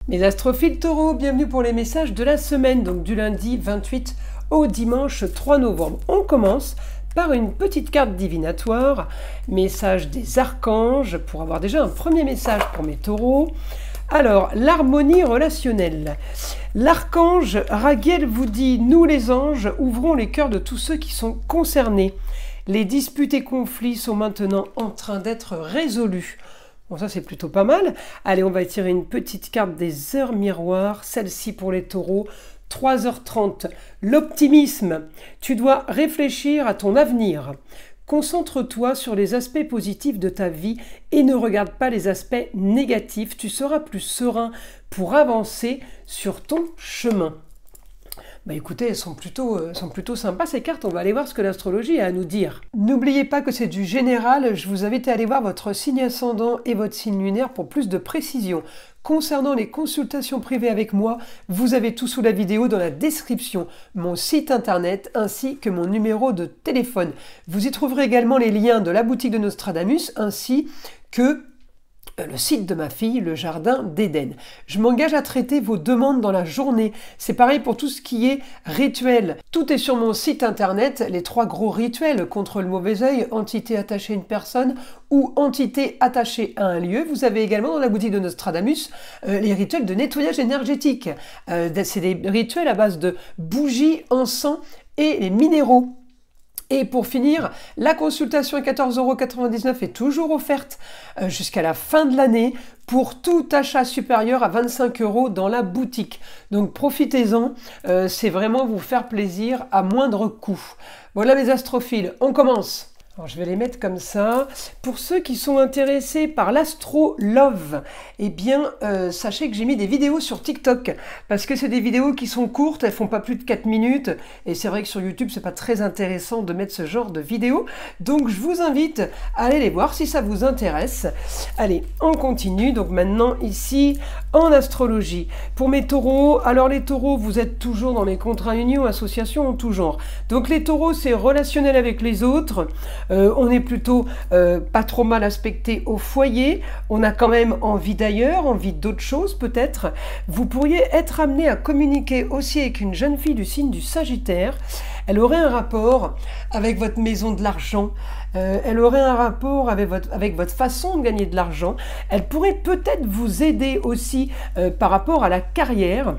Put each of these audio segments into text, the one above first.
Mes astrophiles taureaux, bienvenue pour les messages de la semaine, donc du lundi 28 au dimanche 3 novembre. On commence par une petite carte divinatoire, message des archanges, pour avoir déjà un premier message pour mes taureaux. Alors, l'harmonie relationnelle. L'archange Raguel vous dit « Nous les anges, ouvrons les cœurs de tous ceux qui sont concernés. Les disputes et conflits sont maintenant en train d'être résolus. » Bon, ça c'est plutôt pas mal. Allez, on va tirer une petite carte des heures miroirs, celle-ci pour les taureaux. 3h30, l'optimisme. Tu dois réfléchir à ton avenir. Concentre-toi sur les aspects positifs de ta vie et ne regarde pas les aspects négatifs. Tu seras plus serein pour avancer sur ton chemin. Bah écoutez, elles sont plutôt sympas ces cartes, on va aller voir ce que l'astrologie a à nous dire. N'oubliez pas que c'est du général, je vous invite à aller voir votre signe ascendant et votre signe lunaire pour plus de précision. Concernant les consultations privées avec moi, vous avez tout sous la vidéo dans la description, mon site internet ainsi que mon numéro de téléphone. Vous y trouverez également les liens de la boutique de Nostradamus ainsi que le site de ma fille, le jardin d'Éden. Je m'engage à traiter vos demandes dans la journée. C'est pareil pour tout ce qui est rituel. Tout est sur mon site internet, les 3 gros rituels contre le mauvais œil, entité attachée à une personne ou entité attachée à un lieu. Vous avez également dans la boutique de Nostradamus les rituels de nettoyage énergétique. C'est des rituels à base de bougies, encens et les minéraux. Et pour finir, la consultation à 14,99 € est toujours offerte jusqu'à la fin de l'année pour tout achat supérieur à 25 € dans la boutique. Donc profitez-en, c'est vraiment vous faire plaisir à moindre coût. Voilà mes astrophiles, on commence. Alors, je vais les mettre comme ça. Pour ceux qui sont intéressés par l'astro-love, eh bien, sachez que j'ai mis des vidéos sur TikTok parce que c'est des vidéos qui sont courtes, elles font pas plus de 4 minutes et c'est vrai que sur YouTube, c'est pas très intéressant de mettre ce genre de vidéos. Donc, je vous invite à aller les voir si ça vous intéresse. Allez, on continue. Donc maintenant, ici, en astrologie. Pour mes taureaux, alors les taureaux, vous êtes toujours dans les contrats unions, associations en tout genre. Donc les taureaux, c'est relationnel avec les autres. On est plutôt pas trop mal aspecté au foyer, on a quand même envie d'ailleurs, envie d'autre chose peut-être. Vous pourriez être amené à communiquer aussi avec une jeune fille du signe du Sagittaire. Elle aurait un rapport avec votre maison de l'argent, elle aurait un rapport avec votre façon de gagner de l'argent. Elle pourrait peut-être vous aider aussi par rapport à la carrière.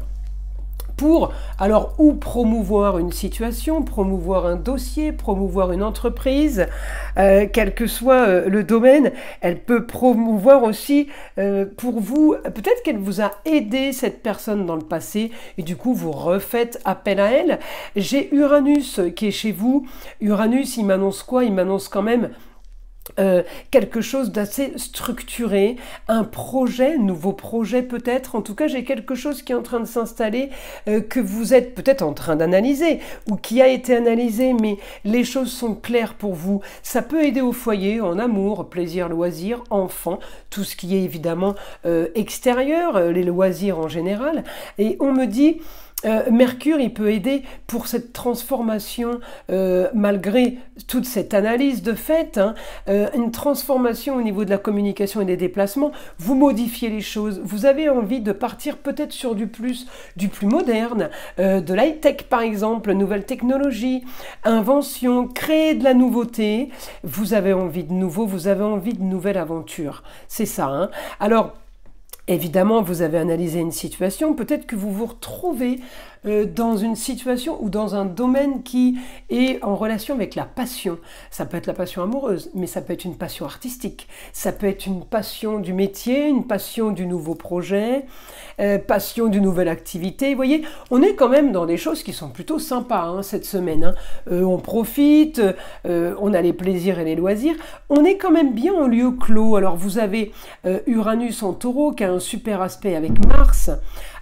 Pour, alors, ou promouvoir une situation, promouvoir un dossier, promouvoir une entreprise, quel que soit le domaine, elle peut promouvoir aussi pour vous, peut-être qu'elle vous a aidé cette personne dans le passé, et du coup vous refaites appel à elle. J'ai Uranus qui est chez vous. Uranus, il m'annonce quoi? Il m'annonce quand même quelque chose d'assez structuré, un projet, nouveau projet peut-être, en tout cas j'ai quelque chose qui est en train de s'installer, que vous êtes peut-être en train d'analyser, ou qui a été analysé, mais les choses sont claires pour vous. Ça peut aider au foyer, en amour, plaisir, loisirs, enfants, tout ce qui est évidemment extérieur, les loisirs en général, et on me dit... Mercure, il peut aider pour cette transformation, malgré toute cette analyse de fait, hein, une transformation au niveau de la communication et des déplacements. Vous modifiez les choses, vous avez envie de partir peut-être sur du plus moderne, de l'high-tech par exemple, nouvelles technologies, invention, créer de la nouveauté. Vous avez envie de nouveau, vous avez envie de nouvelles aventures. C'est ça, hein. Alors, évidemment, vous avez analysé une situation, peut-être que vous vous retrouvez dans une situation ou dans un domaine qui est en relation avec la passion. Ça peut être la passion amoureuse, mais ça peut être une passion artistique, ça peut être une passion du métier, une passion du nouveau projet, passion d'une nouvelle activité. Vous voyez, on est quand même dans des choses qui sont plutôt sympas hein, cette semaine. Hein. On profite, on a les plaisirs et les loisirs. On est quand même bien en lieu clos. Alors vous avez Uranus en taureau qui a un super aspect avec Mars.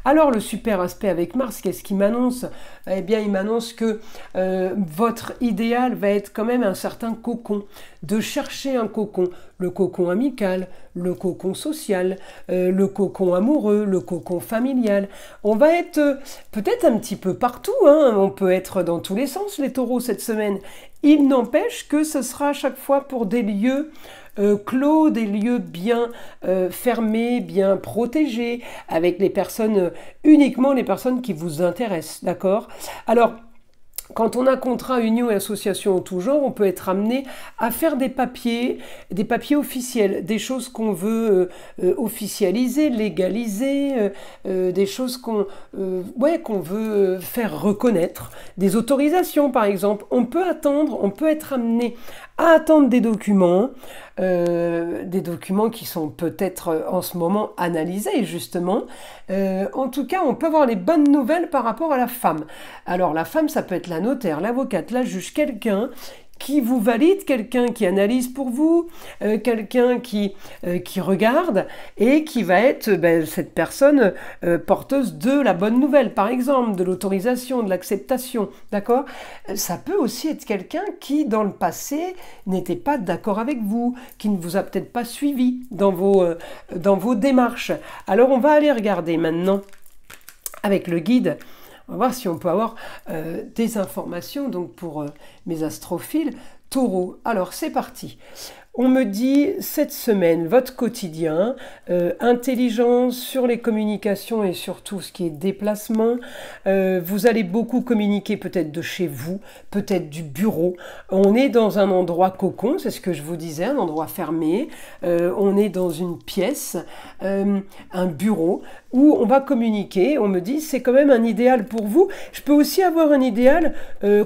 Alors le super aspect avec Mars, qu'est-ce qu'il m'annonce? Eh bien il m'annonce que votre idéal va être quand même un certain cocon, de chercher un cocon, le cocon amical, le cocon social, le cocon amoureux, le cocon familial. On va être peut-être un petit peu partout, hein. On peut être dans tous les sens les taureaux cette semaine. Il n'empêche que ce sera à chaque fois pour des lieux clos, des lieux bien fermés, bien protégés, avec les personnes, uniquement les personnes qui vous intéressent, d'accord? Alors, quand on a contrat, union et association en tout genre, on peut être amené à faire des papiers officiels, des choses qu'on veut officialiser, légaliser, des choses qu'on veut faire reconnaître, des autorisations par exemple. On peut être amené à attendre des documents qui sont peut-être en ce moment analysés justement. En tout cas, on peut avoir les bonnes nouvelles par rapport à la femme. Alors la femme, ça peut être la notaire, l'avocate, la juge, quelqu'un qui vous valide, quelqu'un qui analyse pour vous, quelqu'un qui regarde et qui va être cette personne porteuse de la bonne nouvelle, par exemple, de l'autorisation, de l'acceptation, d'accord? Ça peut aussi être quelqu'un qui, dans le passé, n'était pas d'accord avec vous, qui ne vous a peut-être pas suivi dans vos démarches. Alors, on va aller regarder maintenant avec le guide. On va voir si on peut avoir des informations donc pour mes astrophiles taureaux. Alors c'est parti. On me dit cette semaine, votre quotidien, intelligence sur les communications et sur tout ce qui est déplacement. Vous allez beaucoup communiquer peut-être de chez vous, peut-être du bureau. On est dans un endroit cocon, c'est ce que je vous disais, un endroit fermé. On est dans une pièce, un bureau où on va communiquer. On me dit c'est quand même un idéal pour vous. Je peux aussi avoir un idéal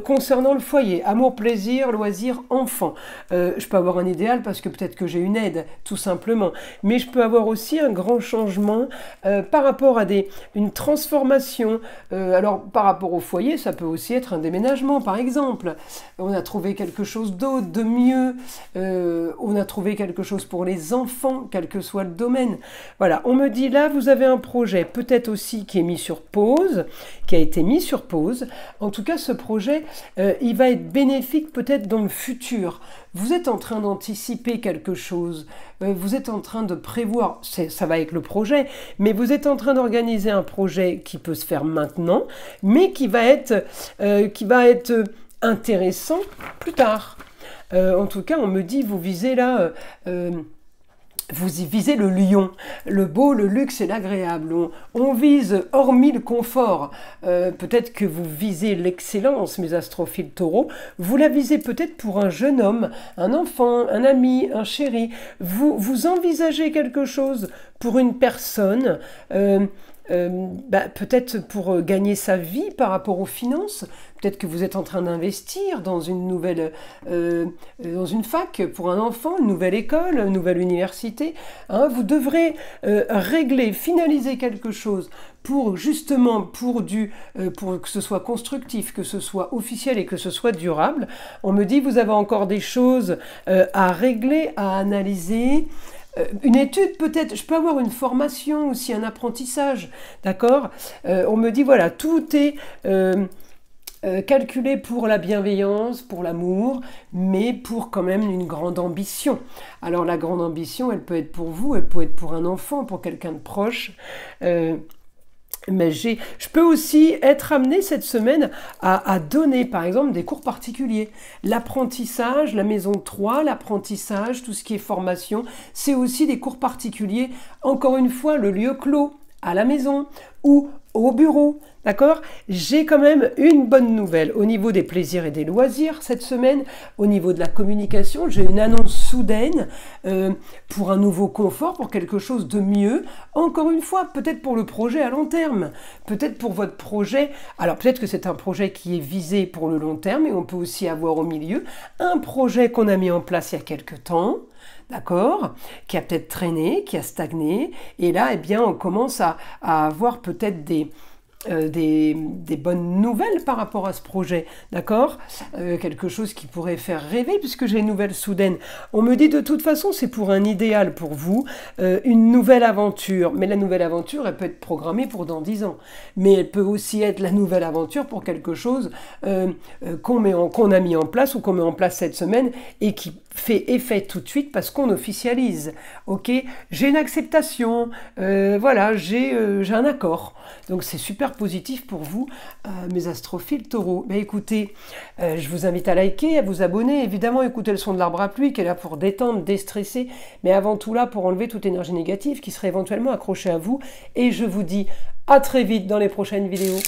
concernant le foyer, amour, plaisir, loisirs, enfants. Je peux avoir un idéal parce que peut-être que j'ai une aide, tout simplement. Mais je peux avoir aussi un grand changement par rapport à une transformation. Alors, par rapport au foyer, ça peut aussi être un déménagement, par exemple. On a trouvé quelque chose d'autre, de mieux. On a trouvé quelque chose pour les enfants, quel que soit le domaine. Voilà, on me dit là, vous avez un projet, peut-être aussi qui est mis sur pause, qui a été mis sur pause. En tout cas, ce projet, il va être bénéfique peut-être dans le futur. Vous êtes en train d'anticiper quelque chose, vous êtes en train de prévoir, ça va avec le projet, mais vous êtes en train d'organiser un projet qui peut se faire maintenant, mais qui va être intéressant plus tard. En tout cas, on me dit, vous visez là... vous y visez le lion, le beau, le luxe et l'agréable. On vise, hormis le confort, peut-être que vous visez l'excellence, mes astrophiles taureaux, vous la visez peut-être pour un jeune homme, un enfant, un ami, un chéri. Vous envisagez quelque chose pour une personne, peut-être pour gagner sa vie par rapport aux finances. Peut-être que vous êtes en train d'investir dans une nouvelle, dans une fac pour un enfant, une nouvelle école, une nouvelle université. Hein, vous devrez régler, finaliser quelque chose pour justement pour que ce soit constructif, que ce soit officiel et que ce soit durable. On me dit vous avez encore des choses à régler, à analyser. Une étude peut-être, je peux avoir une formation aussi, un apprentissage, d'accord? On me dit voilà, tout est calculé pour la bienveillance, pour l'amour, mais pour quand même une grande ambition. Alors la grande ambition, elle peut être pour vous, elle peut être pour un enfant, pour quelqu'un de proche. Mais je peux aussi être amené cette semaine à donner, par exemple, des cours particuliers. L'apprentissage, la maison 3, l'apprentissage, tout ce qui est formation, c'est aussi des cours particuliers. Encore une fois, le lieu clos, à la maison ou au bureau, d'accord? J'ai quand même une bonne nouvelle au niveau des plaisirs et des loisirs cette semaine. Au niveau de la communication, j'ai une annonce soudaine pour un nouveau confort, pour quelque chose de mieux. Encore une fois, peut-être pour le projet à long terme, peut-être pour votre projet. Alors peut-être que c'est un projet qui est visé pour le long terme et on peut aussi avoir au milieu un projet qu'on a mis en place il y a quelque temps. D'accord, qui a peut-être traîné, qui a stagné, et là, eh bien, on commence à avoir peut-être des bonnes nouvelles par rapport à ce projet, d'accord, quelque chose qui pourrait faire rêver, puisque j'ai une nouvelle soudaine. On me dit de toute façon, c'est pour un idéal pour vous, une nouvelle aventure, mais la nouvelle aventure, elle peut être programmée pour dans 10 ans, mais elle peut aussi être la nouvelle aventure pour quelque chose qu'on a mis en place ou qu'on met en place cette semaine et qui fait effet tout de suite parce qu'on officialise. Ok, j'ai une acceptation, voilà, j'ai un accord. Donc c'est super positif pour vous, mes astrophiles taureaux. Mais écoutez, je vous invite à liker, à vous abonner, évidemment écoutez le son de l'arbre à pluie qui est là pour détendre, déstresser, mais avant tout là pour enlever toute énergie négative qui serait éventuellement accrochée à vous. Et je vous dis à très vite dans les prochaines vidéos.